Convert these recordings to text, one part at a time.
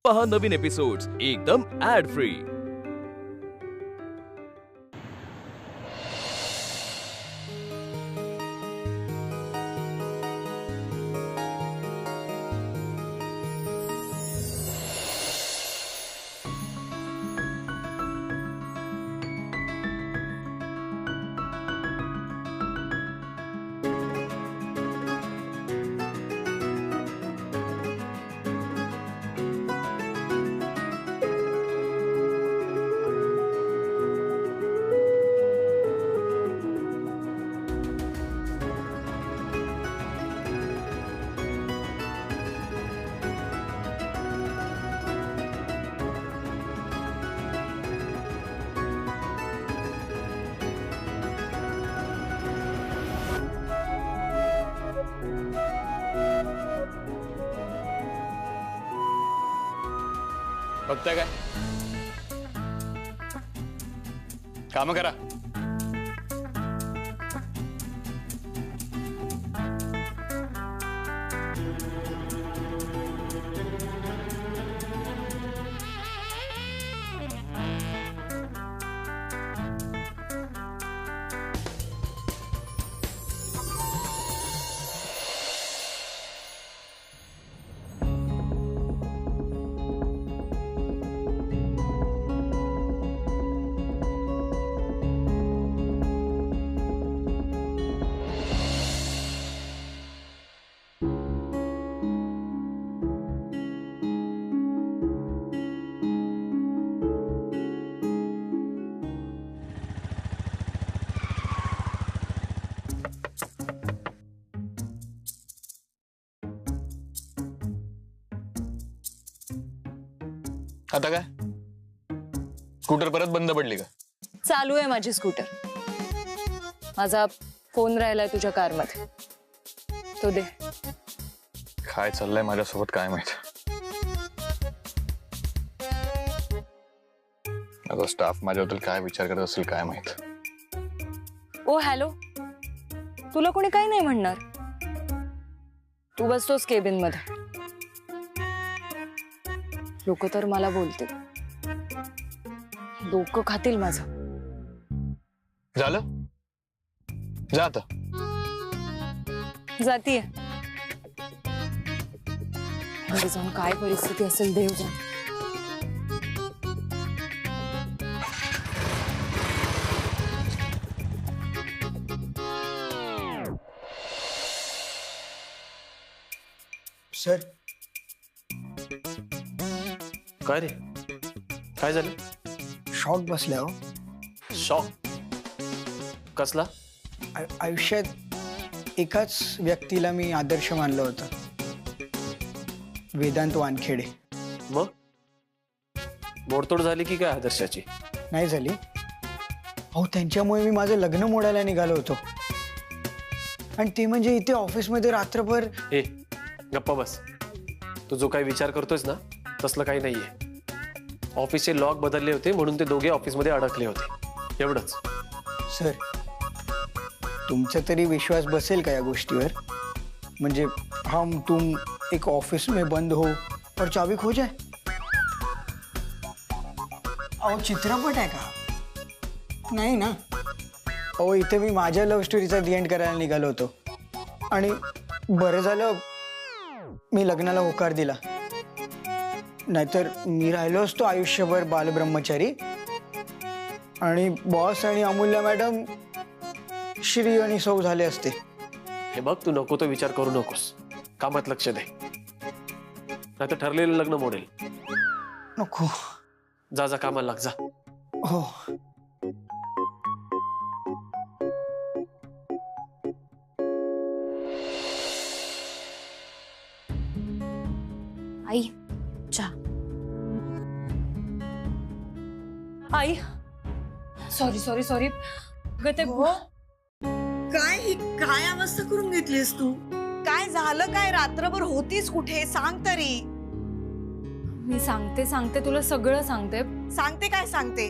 पहा नवीन एपिसोड्स एकदम add free. बघताय काय? काम करा। आता काय स्कूटर परत बंद पडली का? चालू आहे माझी स्कूटर। माझा फोन राहिलाय तुझ्या कार मध्ये, तो दे। काय चाललंय माझ्यासोबत काय माहित। माझा स्टाफ माझ्याबद्दल काय विचार करत असेल काय माहित। ओ हॅलो, तुला कोणी काही नाही म्हणणार, तू बसतोस केबिन मध्ये। लोक तर मला बोलतील, डोकं खातील माझं। झालं, जा आता। जातीये, घरी जाऊन काय परिस्थिती असेल देव जाणे। सर, काय रे, काय झालं? शॉक बसल्या हो। शॉक कसला? आयुष्यात एकाच व्यक्तीला मी आदर्श मानलं होतं, वेदांत वानखेडे। मग मोडतोड झाली की काय आदर्शाची? नाही झाली अहो, त्यांच्यामुळे मी माझं लग्न मोडायला निघालो होतो, आणि ते म्हणजे इथे ऑफिसमध्ये रात्रभर। ए गप्पा बस, तू जो काही विचार करतोयस ना तसलं काही नाहीये। ऑफिसचे लॉक बदलले होते म्हणून ते दोघे ऑफिसमध्ये अडकले होते, एवढंच। सर, तुमचा तरी विश्वास बसेल का या गोष्टीवर? म्हणजे हम तुम एक ऑफिस में बंद हो और चाबी खो जाए। अहो चित्रपट आहे का? नाही ना। अहो इथे मी माझ्या लव्ह स्टोरीचा दी एंड करायला निघालो होतो, आणि बरं झालं मी लग्नाला होकार दिला, नाहीतर मी राहिलो असतो आयुष्यभर बालब्रह्मचारी, आणि बॉस आणि अमूल्य मॅडम श्री आणि सौ झाले असते। हे बघ, तू नको तो विचार करू नकोस, कामात लक्ष दे, नाहीतर ठरलेलं लग्न मोडेल। नको। जा जा, कामाला लाग, जा। हो। आई चहा। आई सॉरी सॉरी सॉरी, गते काय अवस्था करून घेतलीस तू? काय झालं? काय रात्रभर होतीस कुठे? सांग तरी। मी सांगते सांगते तुला सगळं सांगते। सांगते काय सांगते?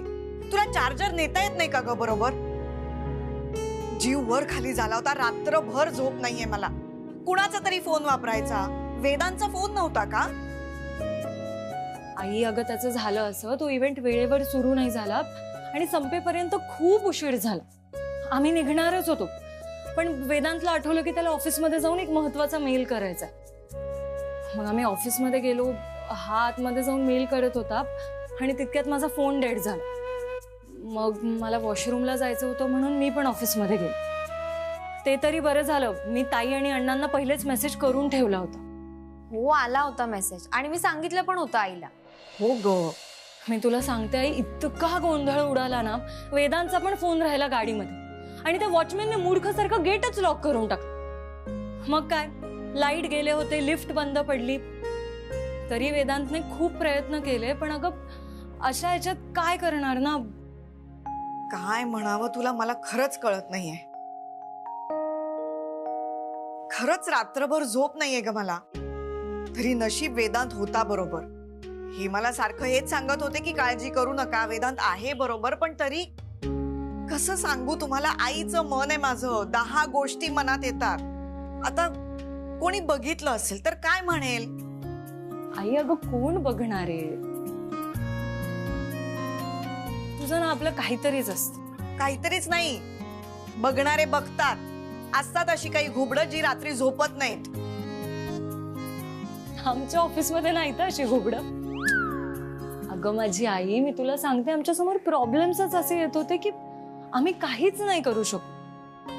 तुला चार्जर नेता येत नाही का ग बरोबर? जीव वर खाली झाला होता, रात्रभर झोप नाहीये मला। कुणाचा तरी फोन वापरायचा, वेदांचा फोन नव्हता का? आई अगं त्याचं झालं असं, तो इव्हेंट वेळेवर सुरू नाही झाला आणि संपेपर्यंत खूप उशीर झाला. आम्ही निघणारच होतो, पण वेदांतला आठवलं की त्याला ऑफिसमध्ये जाऊन एक महत्वाचा मेल करायचा. मग आम्ही ऑफिसमध्ये गेलो. हा आतमध्ये जाऊन मेल करत होता आणि तितक्यात माझा फोन डेड झाला. मग मला वॉशरूमला जायचं होतं म्हणून मी पण ऑफिसमध्ये गेले. ते तरी बरं झालं, मी ताई आणि अण्णांना पहिलेच मेसेज करून ठेवला होता. हो, आला होता मेसेज आणि मी सांगितलं पण होतं आईला. हो ग, मी तुला सांगते आई, इतका गोंधळ उडाला ना. वेदांचा पण फोन राहिला गाडीमध्ये आणि त्या वॉचमॅनने मूर्खासारखं गेटच लॉक करून टाकलं. मग काय, लाईट गेले होते, लिफ्ट बंद पडली. तरी वेदांतने खूप प्रयत्न केले, पण अगं अशा ह्याच्यात काय करणार ना. काय म्हणावं तुला मला खरंच कळत नाहीये. खरंच रात्रभर झोप नाहीये ग मला. तरी नशीब वेदांत होता बरोबर. हे मला सारखं हेच सांगत होते की काळजी करू नका, वेदांत आहे बरोबर. पण तरी कसं सांगू तुम्हाला, आईचं मन आहे माझं. 10 गोष्टी मनात येतात. आता कोणी बघितलं असेल तर काय म्हणेल. आई अगं कोण बघणार आहे. तुझं ना आपलं काहीतरीच असतं. काहीतरीच नाही, बघणारे बघतात. असतात अशी काही घुबडं जी रात्री झोपत नाहीत. आमच्या ऑफिसमध्ये नाही तर अशी घुबडं. अगं माझी आई, मी तुला सांगते, आमच्या समोर प्रॉब्लेम्सच असे येत होते की आम्ही काहीच नाही करू शकतो.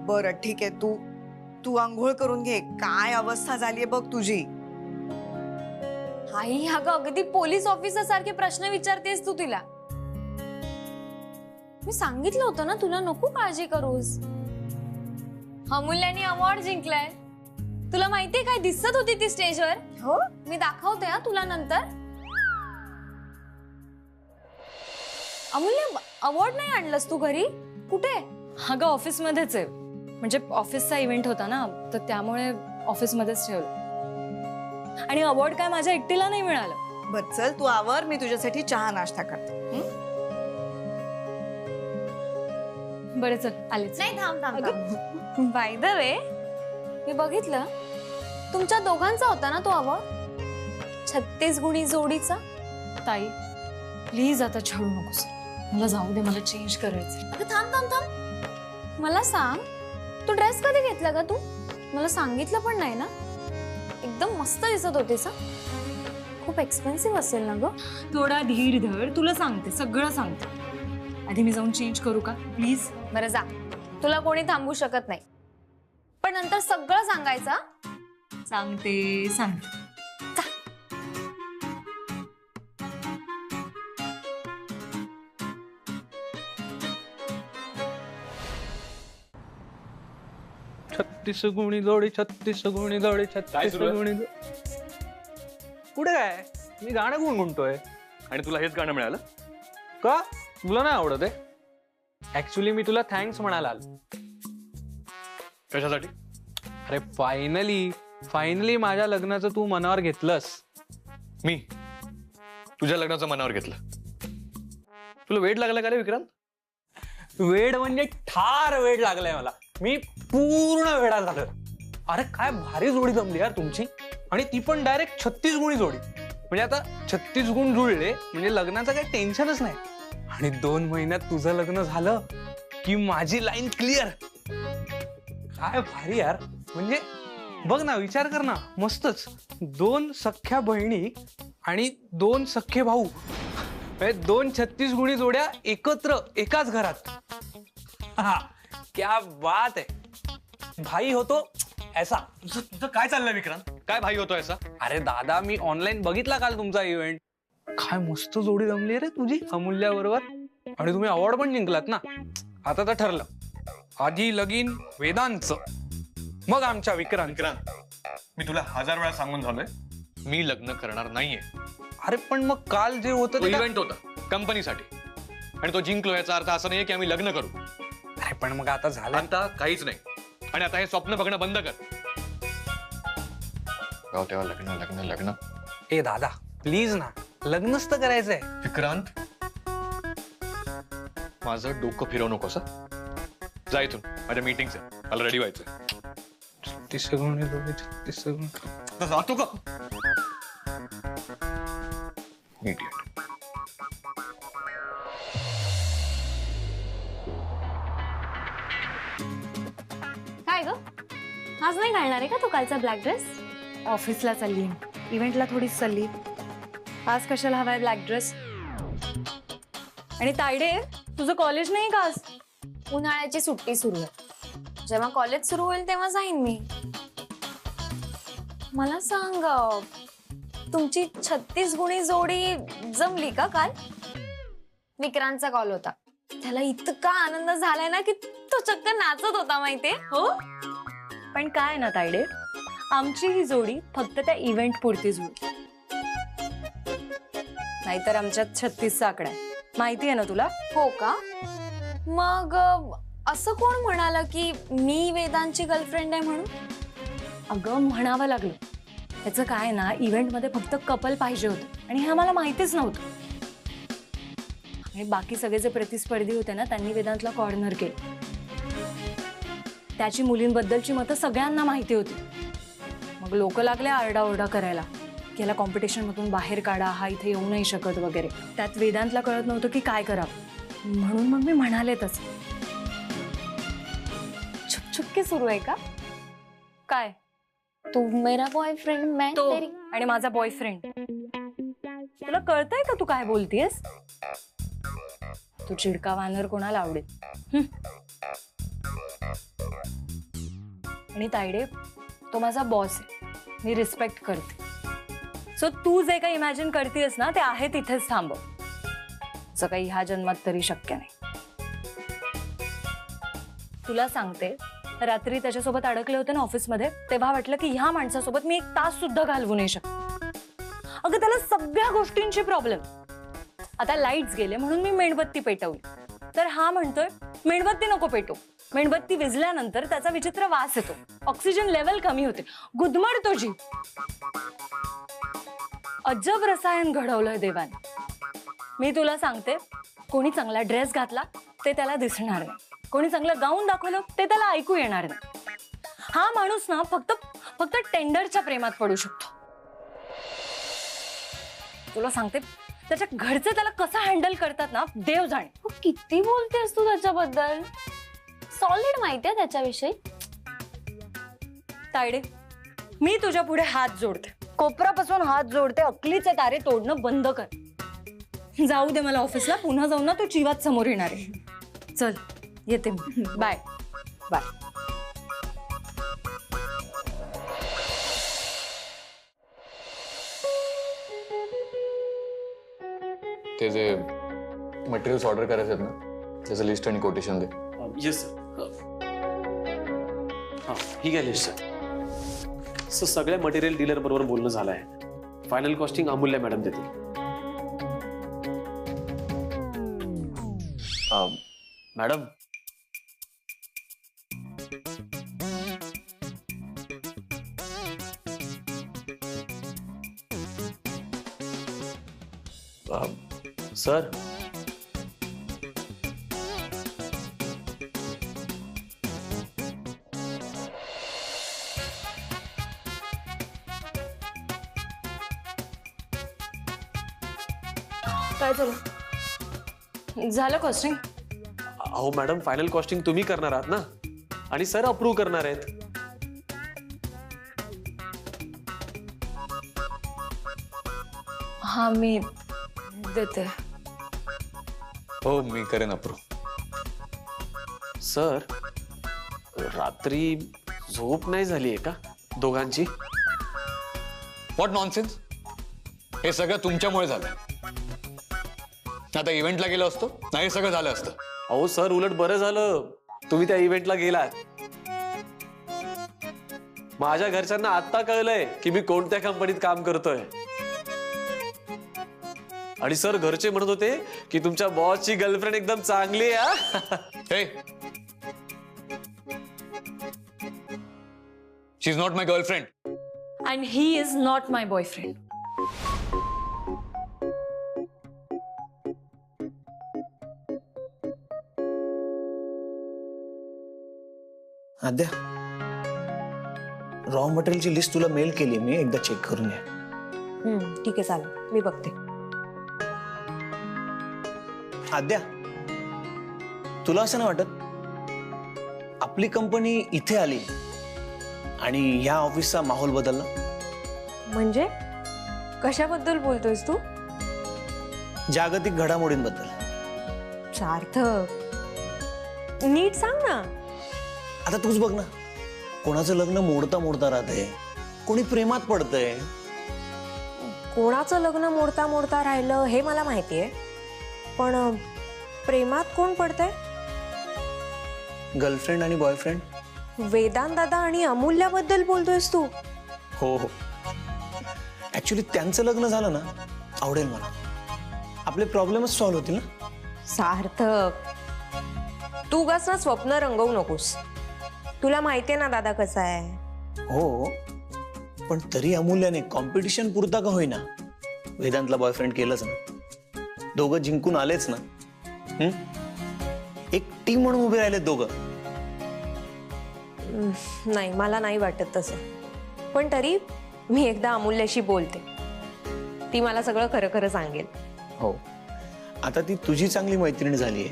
बरं ठीक आहे, तू आंघोळ करून घे. काय अवस्था झालीये बघ तुझी. आई अगं अगदी पोलीस ऑफिसर सारखे प्रश्न विचारतेस तू तिला. मी सांगितलं होतं ना तुला, नको काळजी करूस. अमूल्याने अवॉर्ड जिंकलाय. तुला माहितीये काय दिसत होती ती स्टेजवर. हो, मी दाखवते हा तुला नंतर. अमूल्य, अवॉर्ड नाही आणलंस तू घरी? कुठे? अगं ऑफिसमध्येच आहे. म्हणजे ऑफिसचा इव्हेंट होता ना, तर त्यामुळे ऑफिसमध्येच ठेवलं. आणि अवॉर्ड काय माझ्या एकटीला नाही मिळालं. बर चल तू आवर, मी तुझ्यासाठी चहा नाश्ता करते. बरं चल, आलेच. नाही, थांब थांब थांब. बाय द वे, मी बघितलं तुमच्या दोघांचा होता ना तो अवॉर्ड, 36 गुणी जोडीचा. ताई प्लीज आता छळू नकोस. मला जाऊ दे, मला चेंज करायचं. अगं थांब थांब थांब, मला सांग तू ड्रेस कधी घेतला का तू? मला सांगितलं पण नाही ना. एकदम मस्त दिसत होतीस. खूप एक्सपेन्सिव्ह असेल ना ग. थोडा धीर धर, तुला सांगते, सगळं सांगते. आधी मी जाऊन चेंज करू का प्लीज? बरं जा, तुला कोणी थांबू शकत नाही. पण नंतर सगळं सांगायचं. सांगते सांगते. 36 गुणी जोडी, 36 गुणी जोडी, 36 गुणी. कुठे काय? मी गाणं गुणगुणतोय. आणि तुला हेच गाणं मिळालं का? तुला नाही आवडत आहे? ऍक्च्युली मी तुला थँक्स म्हणायला आलो. कशासाठी? अरे फायनली माझ्या लग्नाचं तू मनावर घेतलंस. मी तुझ्या लग्नाचं मनावर घेतलं. तुला वेड लागला का रे विक्रांत? वेड म्हणजे ठार वेड लागलाय मला. मी पूर्ण वेडा झालोय. अरे काय भारी जोडी जमली यार तुमची. आणि ती पण डायरेक्ट 36 गुणी जोडी. म्हणजे आता 36 गुण जुळले म्हणजे लग्नाचं काही टेन्शनच नाही. आणि 2 महिन्यात तुझं लग्न झालं की माझी लाईन क्लिअर. काय भारी यार. म्हणजे बघ ना, विचार कर ना, मस्तच. 2 सख्ख्या बहिणी आणि 2 सख्खे भाऊ, 2 36 गुणी जोड्या एकत्र एकाच घरात. हा, क्या बात आहे. भाई होतो ऐसा. तुझं काय चाललंय विक्रांत? काय भाई होतो ऐसा? अरे दादा, मी ऑनलाईन बघितला काल तुमचा इव्हेंट. काय मस्त जोडी जमली रे तुझी अमूल्या बरोबर. आणि तुम्ही अवॉर्ड पण जिंकलात ना. आता तर ठरलं, आधी लगीन वेदांचं, मग आमच्या विक्रांत. मी तुला 1000 वेळा सांगून झालोय, मी लग्न करणार नाहीये. अरे पण मग काल जे होतं तो ते इव्हेंट होता कंपनीसाठी, आणि तो जिंकलो याचा अर्थ असा नाहीये की आम्ही लग्न करू. अरे पण मग आता झालं. आता काहीच नाही. आणि आता हे स्वप्न बघणं बंद कर. तेव्हा लग्न लग्न लग्न. ए दादा प्लीज ना, लग्नच तर करायचंय. विक्रांत, माझं डोकं फिरवू नकोस. जा इथून, माझ्या मीटिंग्स आहे, मला रेडी व्हायचंय. 36 गुणी जोडी, 36 गुणी. जातो का? इडियट. काय ग आज नाही घालणार आहे का तू कालचा ब्लॅक ड्रेस? ऑफिसला चालली, इव्हेंटला थोडीच चालली. आज कशाला हवाय ब्लॅक ड्रेस? आणि तायडे, तुझं कॉलेज नाही का आज? उन्हाळ्याची सुट्टी सुरू आहे. जेव्हा कॉलेज सुरू होईल तेव्हा जाईन मी. मला सांग तुमची 36 गुणी जोडी जमली का काल? विक्रांतचा कॉल होता. त्याला इतका आनंद झालाय ना की तो चक्क नाचत होता माहितीये. हो, पण काय ना तायडे, आमची ही जोडी फक्त त्या इव्हेंट पुरतीच होती. नाहीतर आमच्यात 36चा आकडा आहे, माहिती आहे ना तुला? हो का? मग असं कोण म्हणालं की मी वेदांची गर्लफ्रेंड आहे म्हणून? अगं म्हणावं लागलं. त्याचं काय ना, इव्हेंटमध्ये फक्त कपल पाहिजे होतं आणि हे आम्हाला माहितीच नव्हतं. आणि बाकी सगळे जे प्रतिस्पर्धी होते ना, त्यांनी वेदांतला कॉर्नर केलं. त्याची मुलींबद्दलची मतं सगळ्यांना माहिती होती. मग लोक लागले आरडाओरडा करायला की याला कॉम्पिटिशनमधून बाहेर काढा, हा इथे येऊ नाही शकत वगैरे. त्यात वेदांतला कळत नव्हतं की काय करावं, म्हणून मग मी म्हणाले तसं. छुपछुपके सुरू आहे का? काय तू मेरा बॉयफ्रेंड मैं तो तेरी. आणि माझा बॉयफ्रेंड. तुला कळतंय का तू काय बोलतीयस? तू चिडका वानर कोणाला आवडेल? आणि तायडे, तो माझा बॉस आहे, मी रिस्पेक्ट करते. सो तू जे काही इमॅजिन करतेस ना, ते आहे तिथेच थांबव. असं काही ह्या जन्मात तरी शक्य नाही. तुला सांगते, रात्री त्याच्यासोबत अडकले होते ना ऑफिसमध्ये, तेव्हा वाटलं की ह्या माणसासोबत मी 1 तास सुद्धा घालवू नाही शकत. अगं त्याला सगळ्या गोष्टींची प्रॉब्लेम. आता लाईट्स गेले म्हणून मी मेणबत्ती पेटवली, तर हा म्हणतोय मेणबत्ती नको पेटो. मेणबत्ती विझल्यानंतर त्याचा विचित्र वास येतो, ऑक्सिजन लेवल कमी होते, गुदमरतो जीव. अजब रसायन घडवलंय देवाने. मी तुला सांगते, कोणी चांगला ड्रेस घातला ते त्याला दिसणार नाही, कोणी चांगलं गाऊन दाखवलं ते त्याला ऐकू येणार नाही. हा माणूस ना फक्त टेंडरच्या प्रेमात पडू शकतो. तुला सांगते, त्याच्या घरचे त्याला कसं हँडल करतात ना, देव जाणे. तू किती बोलतेस तू त्याच्याबद्दल? सॉलिड माहितीये त्याच्याविषयी. तायडे, मी तुझ्या पुढे हात जोडते, कोपरापासून हात जोडते. अकलीचे तारे तोडणं बंद कर. जाऊ दे मला ऑफिसला, पुन्हा जाऊन ना तो चिवात समोर येणार आहे. चल येते मी. Bye bye. ते जे मटेरियल्स ऑर्डर करायचे आहेत ना, त्याचं लिस्ट आणि कोटेशन दे. Yes sir. हां, ही घ्या लिस्ट सर. सर सगळ्या मटेरियल डीलर बरोबर बोलणं झालं आहे. फायनल कॉस्टिंग अमूल्य मॅडम देतील. मॅडम, सर काय झालं? झालं कॉस्टिंग? अहो मॅडम, फायनल कॉस्टिंग तुम्ही करणार आहात ना, आणि सर अप्रूव्ह करणार आहेत. हा मी देते. हो मी करेन अप्रूव्ह. सर रात्री झोप नाही झाली आहे का दोघांची? What nonsense. हे सगळं तुमच्यामुळे झालं. आता इव्हेंटला गेलो असतो ना, हे सगळं झालं असतं. अहो सर, उलट बरं झालं तुम्ही त्या इव्हेंटला गेलात. माझ्या घरच्यांना आता कळलंय की मी कोणत्या कंपनीत काम करतोय. आणि सर घरचे म्हणत होते की तुमच्या बॉसची गर्लफ्रेंड एकदम चांगली आहे. She is not my girlfriend. And he is not my boyfriend. Aadya, raw मटेरियलची लिस्ट तुला मेल केली मी, एकदा चेक करून घ्या. ठीक आहे, चालेल, मी बघते. आद्या, तुला असं नाही वाटत आपली कंपनी इथे आली आणि ह्या ऑफिसचा माहोल बदलला? म्हणजे कशाबद्दल बोलतोयस तू? जागतिक घडामोडींबद्दल. सार्थक, नीट सांग ना. आता तूच बघ ना, कोणाचं लग्न मोडता मोडता राहतंय, कोणी प्रेमात पडतंय. कोणाचं लग्न मोडता मोडता राहिलं हे मला माहितीये, पण प्रेमात कोण पडतंय? गर्लफ्रेंड आणि बॉयफ्रेंड. वेदांत दादा आणि अमूल्याबद्दल बोलतोयस तू? हो हो, ऍक्च्युली त्यांचं लग्न झालं ना, आवडेल मला. आपले प्रॉब्लेमच सॉल्व्ह होतील ना. सार्थक, तू उगाच ना स्वप्न रंगवू नकोस. तुला माहितीये ना दादा कसा आहे. हो, पण तरी अमूल्याने कॉम्पिटिशन पुरता का होईना वेदांतला बॉयफ्रेंड केलंच ना. दोघं जिंकून आलेच ना. एक टीम म्हणून उभे राहिलेत दोघं. नाही, मला नाही वाटत तसं. पण तरी मी एकदा अमूल्याशी बोलते, ती मला सगळं खरं खरं सांगेल. हो, आता ती तुझी चांगली मैत्रीण झालीये.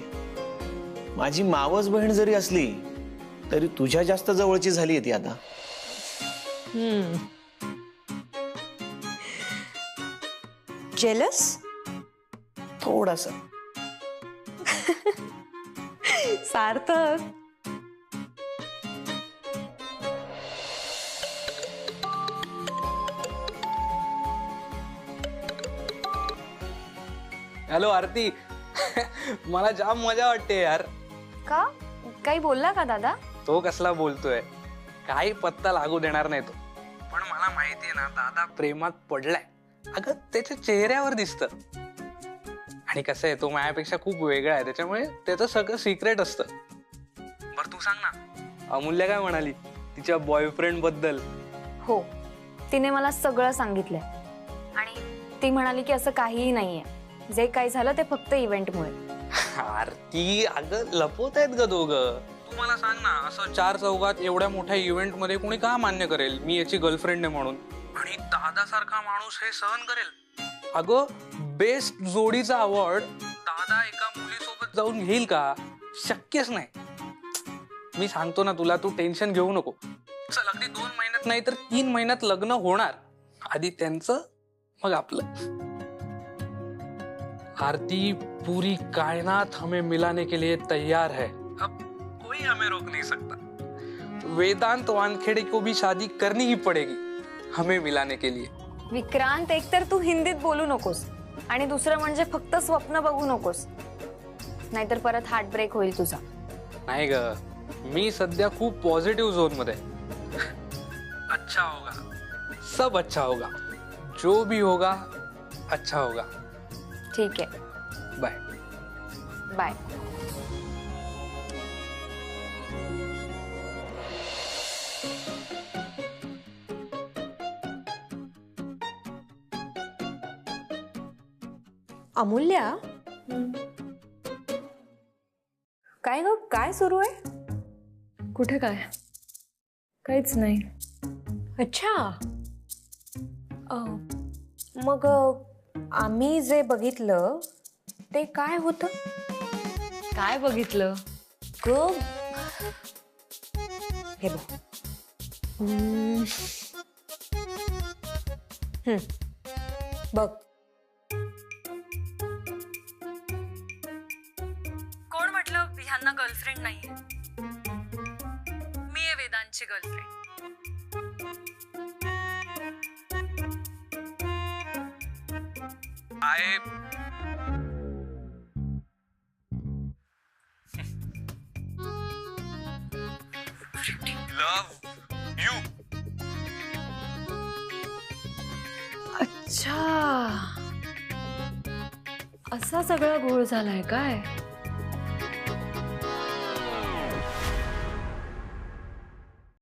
माझी मावस बहीण जरी असली तरी तुझ्या जास्त जवळची झालीये ती आता. जेलस? थोडासा. सार्थक, हॅलो आरती. मला जाम मजा वाटते यार. का? काही बोलला का दादा? तो कसला बोलतोय, काही पत्ता लागू देणार नाही तो. पण मला माहितीये ना, दादा प्रेमात पडलाय. अगं त्याच्या चेहऱ्यावर दिसतं. आणि कसं आहे, तो माझ्यापेक्षा खूप वेगळा आहे, त्याच्यामुळे त्याचं सगळं सिक्रेट असतं. बरं तू सांग ना, अमूल्य काय म्हणाली तिच्या बॉयफ्रेंड बद्दल? हो, तिने मला सगळं सांगितलंय आणि ती म्हणाली की असं काहीही नाहीये. जे काही झालं ते फक्त इव्हेंटमुळे. आरती, अगं लपवत आहेत ग दोघं. तू मला सांग ना, असं 4 चौघात एवढ्या मोठ्या इव्हेंट मध्ये कोणी का मान्य करेल मी याची गर्लफ्रेंड आहे म्हणून? आणि दादा सारखा माणूस हे सहन करेल? अगं बेस्ट जोडीचा अवॉर्ड दादा एका मुलीसोबत जाऊन घेईल का? शक्यच नाही. मी सांगतो ना तुला, तू टेन्शन घेऊ नको. चल, अगदी 2 महिन्यात नाही तर 3 महिन्यात लग्न होणार. आधी त्यांचं, मग आपलं. आरती, पूरी कायनात हमें मिलाने के लिए तैयार है. अब कोई हमें रोक नहीं सकता. वेदांत वानखेड़े को भी शादी करनी ही पड़ेगी हमें मिलाने के लिए. विक्रांत, एकतर तू हिंदीत बोलू नकोस आणि दुसरं म्हणजे फक्त स्वप्न बघू नकोस, नाहीतर परत हार्ट ब्रेक होईल तुझा. नाही ग, मी सध्या खूप पॉझिटिव्ह झोन मध्ये. अच्छा होगा, सब अच्छा होगा, जो भी होगा अच्छा होगा. ठीक आहे, बाय बाय. अमूल्या, काय ग, काय सुरू आहे? कुठे काय, काहीच नाही. अच्छा, मग आम्ही जे बघितलं ते काय होतं? काय बघितलं? ग, हे बघ. बघ. कोण म्हटलं ह्यांना गर्लफ्रेंड नाहीये? मी आहे वेदांतची गर्लफ्रेंड. I love you. अच्छा, असा सगळा घोळ झालाय काय?